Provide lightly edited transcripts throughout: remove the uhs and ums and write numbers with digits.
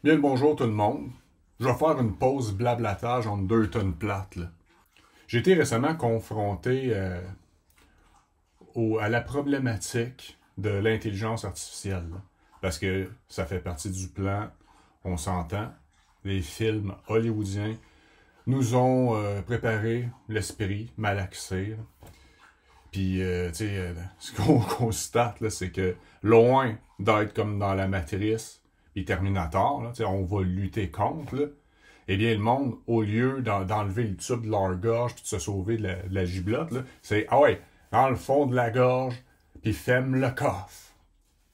Bien le bonjour tout le monde. Je vais faire une pause blablatage entre deux tonnes plates. J'ai été récemment confronté à la problématique de l'intelligence artificielle. Parce que ça fait partie du plan, on s'entend. Les films hollywoodiens nous ont préparé l'esprit malaxé. Puis, ce qu'on constate, c'est que loin d'être comme dans la Matrice et Terminator, là, on va lutter contre, là, eh bien, le monde, au lieu d'enlever le tube de leur gorge puis de se sauver de la giblotte, c'est « Ah ouais, dans le fond de la gorge, puis ferme le coffre. »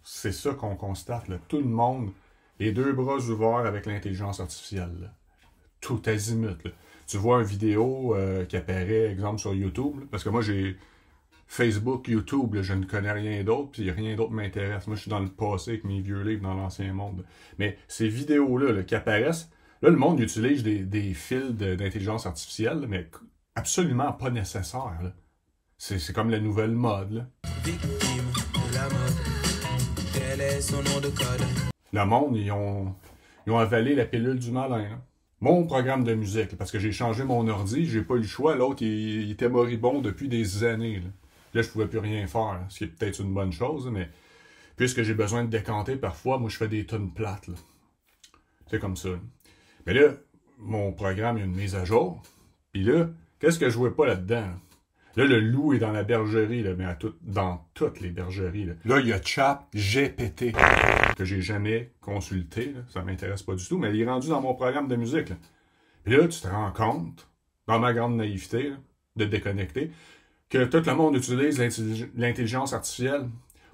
C'est ça qu'on constate, là. Tout le monde, les deux bras ouverts avec l'intelligence artificielle. Là. Tout azimut. Là. Tu vois une vidéo qui apparaît, exemple, sur YouTube, là, parce que moi, j'ai Facebook, YouTube, là, je ne connais rien d'autre, puis rien d'autre m'intéresse. Moi, je suis dans le passé avec mes vieux livres dans l'ancien monde. Mais ces vidéos-là là, qui apparaissent, là, le monde utilise des fils d'intelligence artificielle, mais absolument pas nécessaires. C'est comme la nouvelle mode. Là. Victime de la mode, quel est son nom de code? Le monde, ils ont avalé la pilule du malin. Là. Mon programme de musique, là, parce que j'ai changé mon ordi, j'ai pas eu le choix. L'autre, il était moribond depuis des années. Là, je pouvais plus rien faire, ce qui est peut-être une bonne chose, mais puisque j'ai besoin de décanter parfois, moi, je fais des tonnes plates. C'est comme ça. Là. Mais là, mon programme, il y a une mise à jour. Puis là, qu'est-ce que je vois pas là-dedans? Là, le loup est dans la bergerie, là, mais dans toutes les bergeries. Là, il y a ChatGPT, que j'ai jamais consulté. Là, ça m'intéresse pas du tout, mais il est rendu dans mon programme de musique. Là. Puis là, tu te rends compte, dans ma grande naïveté, là, de déconnecter, que tout le monde utilise l'intelligence artificielle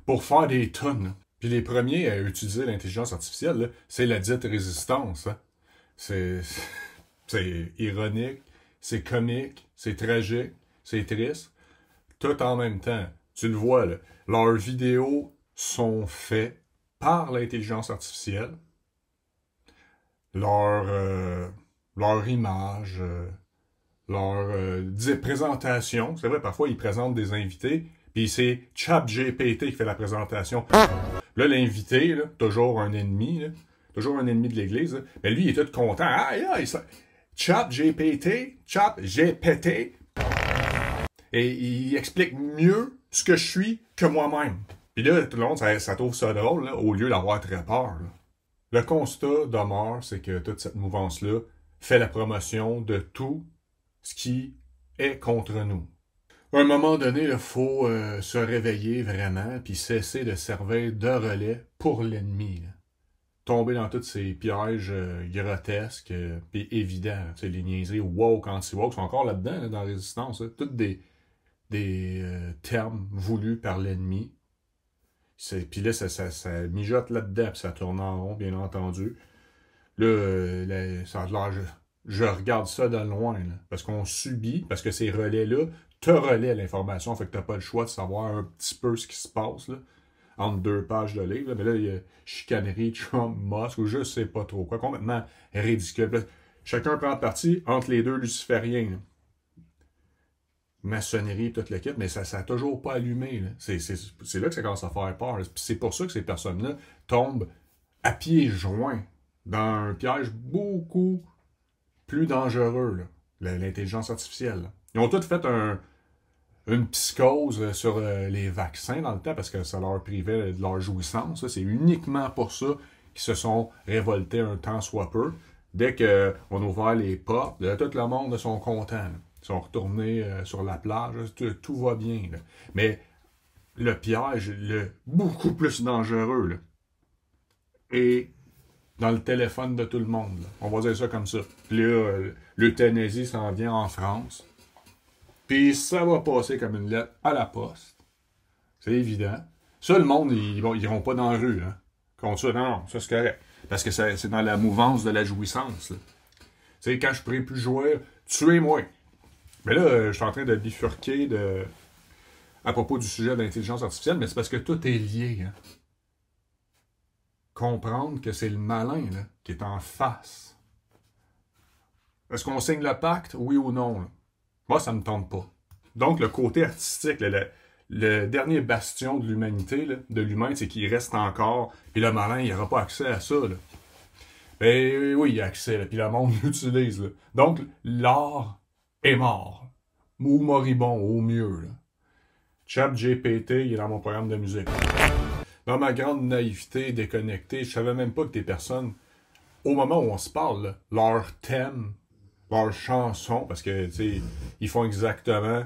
pour faire des tonnes. Puis les premiers à utiliser l'intelligence artificielle, c'est la dite résistance. Hein. C'est ironique, c'est comique, c'est tragique, c'est triste. Tout en même temps. Tu le vois, là, leurs vidéos sont faites par l'intelligence artificielle. Leur image... leur présentation. C'est vrai, parfois, ils présentent des invités, puis c'est ChatGPT qui fait la présentation. Là, l'invité, toujours un ennemi, toujours un ennemi de l'Église, mais lui, il est tout content. ChatGPT, et il explique mieux ce que je suis que moi-même. Puis là, tout le monde, ça trouve ça drôle, là, au lieu d'avoir très peur. Là. Le constat demeure, c'est que toute cette mouvance-là fait la promotion de tout ce qui est contre nous. À un moment donné, il faut se réveiller vraiment puis cesser de servir de relais pour l'ennemi. Tomber dans tous ces pièges grotesques puis évidents. Les niaiseries woke, anti-woke sont encore là-dedans, là, dans la résistance. Là. Toutes des termes voulus par l'ennemi. Puis là, ça mijote là-dedans puis ça tourne en rond, bien entendu. Là, ça a l'air... Je regarde ça de loin, là, parce qu'on subit, parce que ces relais-là te relaient l'information, fait que t'as pas le choix de savoir un petit peu ce qui se passe, là, entre deux pages de livre. Là. Mais là, il y a chicanerie, Trump, Musk, ou je sais pas trop quoi, complètement ridicule. Là, chacun prend parti entre les deux lucifériens. Là. Maçonnerie, toute l'équipe, mais ça a toujours pas allumé. C'est là que ça commence à faire peur. C'est pour ça que ces personnes-là tombent à pieds joints dans un piège beaucoup plus dangereux, l'intelligence artificielle. Là. Ils ont tous fait une psychose sur les vaccins dans le temps parce que ça leur privait de leur jouissance. C'est uniquement pour ça qu'ils se sont révoltés un temps soit peu. Dès qu'on a ouvert les portes, tout le monde sont contents. Là. Ils sont retournés sur la plage. Tout va bien. Là. Mais le piège, beaucoup plus dangereux, là, est dans le téléphone de tout le monde. Là. On va dire ça comme ça. Puis là, l'euthanasie s'en vient en France. Puis ça va passer comme une lettre à la poste. C'est évident. Ça, le monde, ils iront pas dans la rue. Hein. Contre ça, non, ça c'est correct. Parce que c'est dans la mouvance de la jouissance. Tu sais, quand je pourrai plus jouer, tuez-moi. Mais là, je suis en train de bifurquer à propos du sujet de l'intelligence artificielle, mais c'est parce que tout est lié. Hein. Comprendre que c'est le malin là, qui est en face. Est-ce qu'on signe le pacte, oui ou non? Là? Moi, ça ne me tente pas. Donc, le côté artistique, le dernier bastion de l'humanité, de l'humain, c'est qu'il reste encore, puis le malin, il n'aura pas accès à ça. Là. Ben oui, il y a accès, là, puis le monde l'utilise. Là. Donc, l'art est mort. Ou moribond, au mieux. Là. ChatGPT, il est dans mon programme de musique. Dans ma grande naïveté déconnectée, je savais même pas que des personnes, au moment où on se parle, là, leur thème, leur chanson, parce que, tu sais, ils font exactement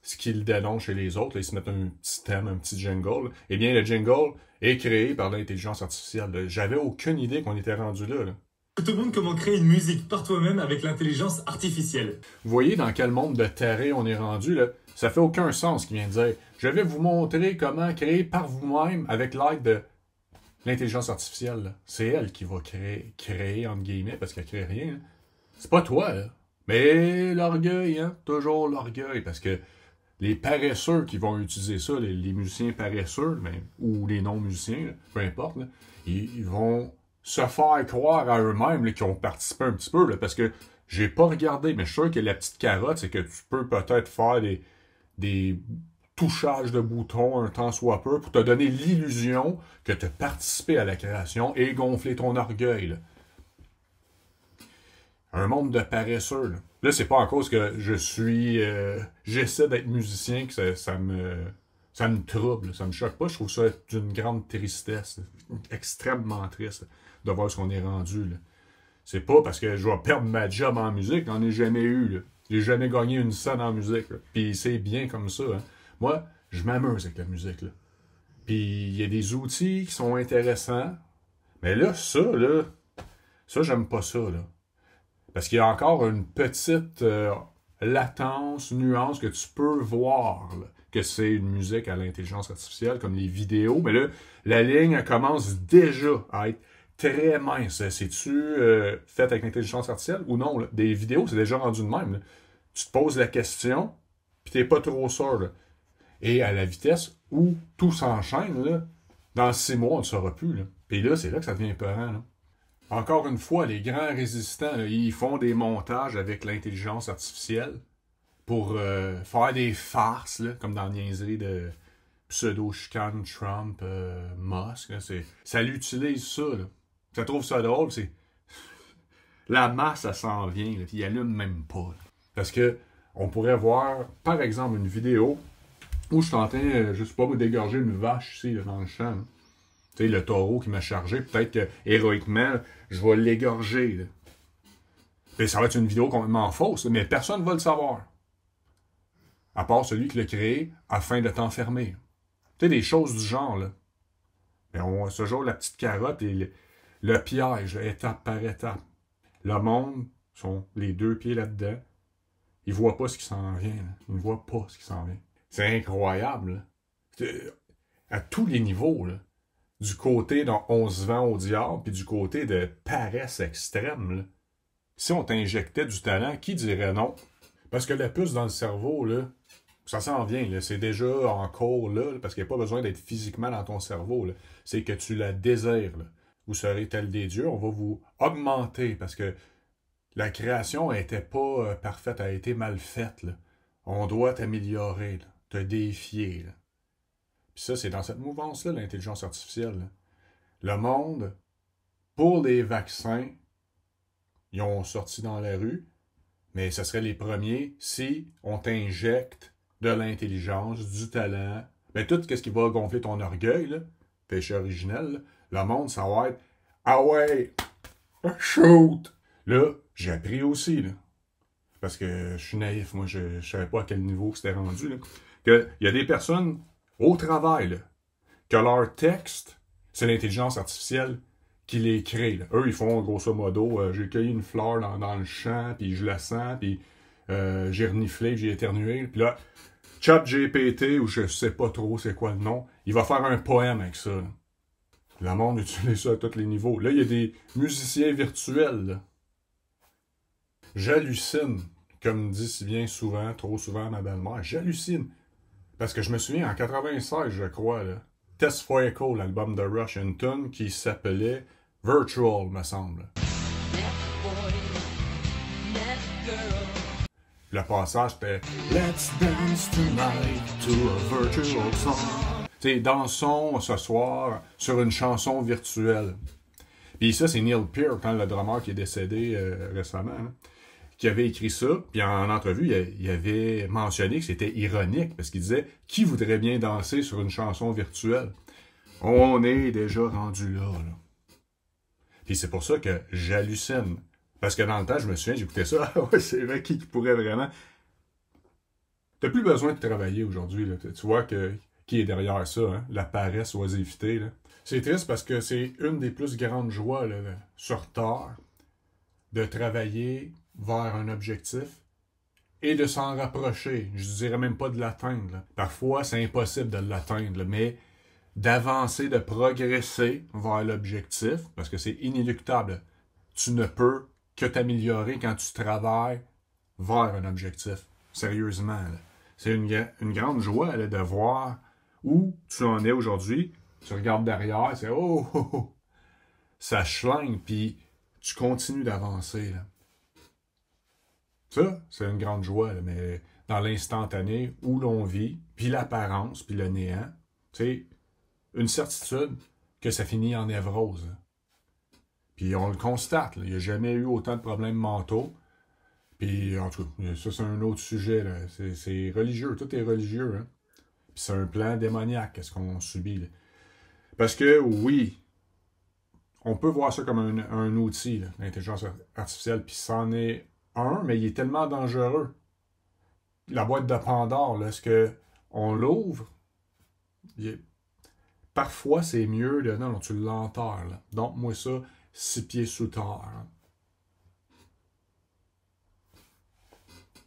ce qu'ils dénoncent chez les autres. Là, ils se mettent un petit thème, un petit jingle. Là. Eh bien, le jingle est créé par l'intelligence artificielle. Là. J'avais aucune idée qu'on était rendu là. Là. Je te montre comment créer une musique par toi-même avec l'intelligence artificielle. Vous voyez dans quel monde de taré on est rendu, là? Ça fait aucun sens ce qu'il vient de dire. Je vais vous montrer comment créer par vous-même avec l'aide de l'intelligence artificielle. C'est elle qui va créer entre guillemets, parce qu'elle crée rien. Là. C'est pas toi, là. Mais l'orgueil, hein? Toujours l'orgueil, parce que les paresseux qui vont utiliser ça, les musiciens paresseux, mais, ou les non-musiciens, là, peu importe, là, ils vont se faire croire à eux-mêmes qu'ils ont participé un petit peu, là, parce que j'ai pas regardé, mais je suis sûr que la petite carotte, c'est que tu peux peut-être faire des touchages de boutons un temps soit peu pour te donner l'illusion que tu as participé à la création et gonfler ton orgueil. Là. Un monde de paresseux. Là, c'est pas en cause que j'essaie d'être musicien que ça me trouble, ça me choque pas. Je trouve ça d'une grande tristesse, extrêmement triste de voir ce qu'on est rendu. Là. C'est pas parce que je vais perdre ma job en musique, j'en ai jamais eu. Là. J'ai jamais gagné une scène en musique. Là. Puis c'est bien comme ça. Hein. Moi, je m'amuse avec la musique. Là. Puis il y a des outils qui sont intéressants. Mais là, ça, j'aime pas ça. Là. Parce qu'il y a encore une petite latence, nuance que tu peux voir là, que c'est une musique à l'intelligence artificielle, comme les vidéos. Mais là, la ligne elle commence déjà à être très mince. C'est-tu fait avec l'intelligence artificielle ou non? Là? Des vidéos, c'est déjà rendu de même. Là. Tu te poses la question, puis t'es pas trop sûr. Là. Et à la vitesse où tout s'enchaîne, là, dans 6 mois, on ne saura plus. Là. Puis là, c'est là que ça devient peurant. Là. Encore une fois, les grands résistants, là, ils font des montages avec l'intelligence artificielle pour faire des farces, là, comme dans la niaiserie de pseudo-chicane Trump, Musk. Là, ça l'utilise ça. Là. Ça trouve ça drôle, c'est... La masse, ça s'en vient, là, puis il allume même pas. Là. Parce que on pourrait voir, par exemple, une vidéo où je suis en train, je sais pas, d'égorger une vache ici, là, dans le champ. Là. Tu sais, le taureau qui m'a chargé, peut-être que, héroïquement, je vais l'égorger. Là. Puis ça va être une vidéo complètement fausse, mais personne ne va le savoir. À part celui qui l'a créé afin de t'enfermer. Tu sais, des choses du genre, là. Mais on se joue la petite carotte et le piège, là, étape par étape. Le monde, sont les 2 pieds là-dedans. Ils ne voient pas ce qui s'en vient. Là. Ils ne voient pas ce qui s'en vient. C'est incroyable. Là. À tous les niveaux, là. Du côté dont on se vend au diable, puis du côté de paresse extrême. Là. Si on t'injectait du talent, qui dirait non? Parce que la puce dans le cerveau, là, ça s'en vient. Là. C'est déjà en cours, là, parce qu'il n'y a pas besoin d'être physiquement dans ton cerveau. Là. C'est que tu la désires. Là. Vous serez tel des dieux, on va vous augmenter, parce que la création n'était pas parfaite, elle a été mal faite. Là. On doit t'améliorer, là, te défier. Là. Puis ça, c'est dans cette mouvance-là, l'intelligence artificielle. Là. Le monde, pour les vaccins, ils ont sorti dans la rue, mais ce serait les premiers si on t'injecte de l'intelligence, du talent, ben tout ce qui va gonfler ton orgueil, là, péché originel, là, le monde, ça va être « Ah ouais, shoot! » Là, j'ai appris aussi, là, parce que je suis naïf, moi, je savais pas à quel niveau c'était rendu, là, qu'il y a des personnes au travail, là, que leur texte, c'est l'intelligence artificielle qui les crée. Là. Eux, ils font grosso modo, j'ai cueilli une fleur dans le champ, puis je la sens, puis j'ai reniflé, j'ai éternué, puis là, ChatGPT, ou je sais pas trop c'est quoi le nom, il va faire un poème avec ça. Là. Le monde utilise ça à tous les niveaux. Là, il y a des musiciens virtuels. Là. J'hallucine, comme dit si bien souvent, trop souvent ma belle-mère, j'hallucine. Parce que je me souviens, en 96, je crois, là, Test for Echo, l'album de Rush, une tune qui s'appelait Virtual, me semble. Le passage, c'était Let's dance tonight to a virtual song. Tu sais, dansons ce soir sur une chanson virtuelle. Puis ça, c'est Neil Peart, le drummer qui est décédé récemment, hein, qui avait écrit ça. Puis en entrevue, il avait mentionné que c'était ironique, parce qu'il disait « Qui voudrait bien danser sur une chanson virtuelle? » On est déjà rendu là. Puis c'est pour ça que j'hallucine. Parce que dans le temps, je me souviens, j'écoutais ça. Ah ouais, c'est vrai, qui pourrait vraiment... T'as plus besoin de travailler aujourd'hui. Tu vois qui est derrière ça, hein? La paresse, oisiveté. C'est triste parce que c'est une des plus grandes joies là, sur Terre de travailler vers un objectif et de s'en rapprocher. Je dirais même pas de l'atteindre. Parfois, c'est impossible de l'atteindre, mais d'avancer, de progresser vers l'objectif, parce que c'est inéluctable. Tu ne peux que t'améliorer quand tu travailles vers un objectif. Sérieusement. Là. C'est une grande joie là, de voir où tu en es aujourd'hui. Tu regardes derrière, c'est oh, ça schlingue, puis tu continues d'avancer. Là. Ça, c'est une grande joie, là, mais dans l'instantané où l'on vit, puis l'apparence, puis le néant, tu sais, une certitude que ça finit en névrose. Là. Puis on le constate, là, il n'y a jamais eu autant de problèmes mentaux. Puis en tout cas, ça c'est un autre sujet. Là. C'est religieux, tout est religieux. Hein? Puis c'est un plan démoniaque, ce qu'on subit. Là. Parce que oui, on peut voir ça comme un outil, là, l'intelligence artificielle, puis c'en est un, mais il est tellement dangereux. La boîte de Pandore, là, est-ce qu'on l'ouvre? Parfois, c'est mieux de... Non, tu l'enterres. Donc, moi, ça, 6 pieds sous terre.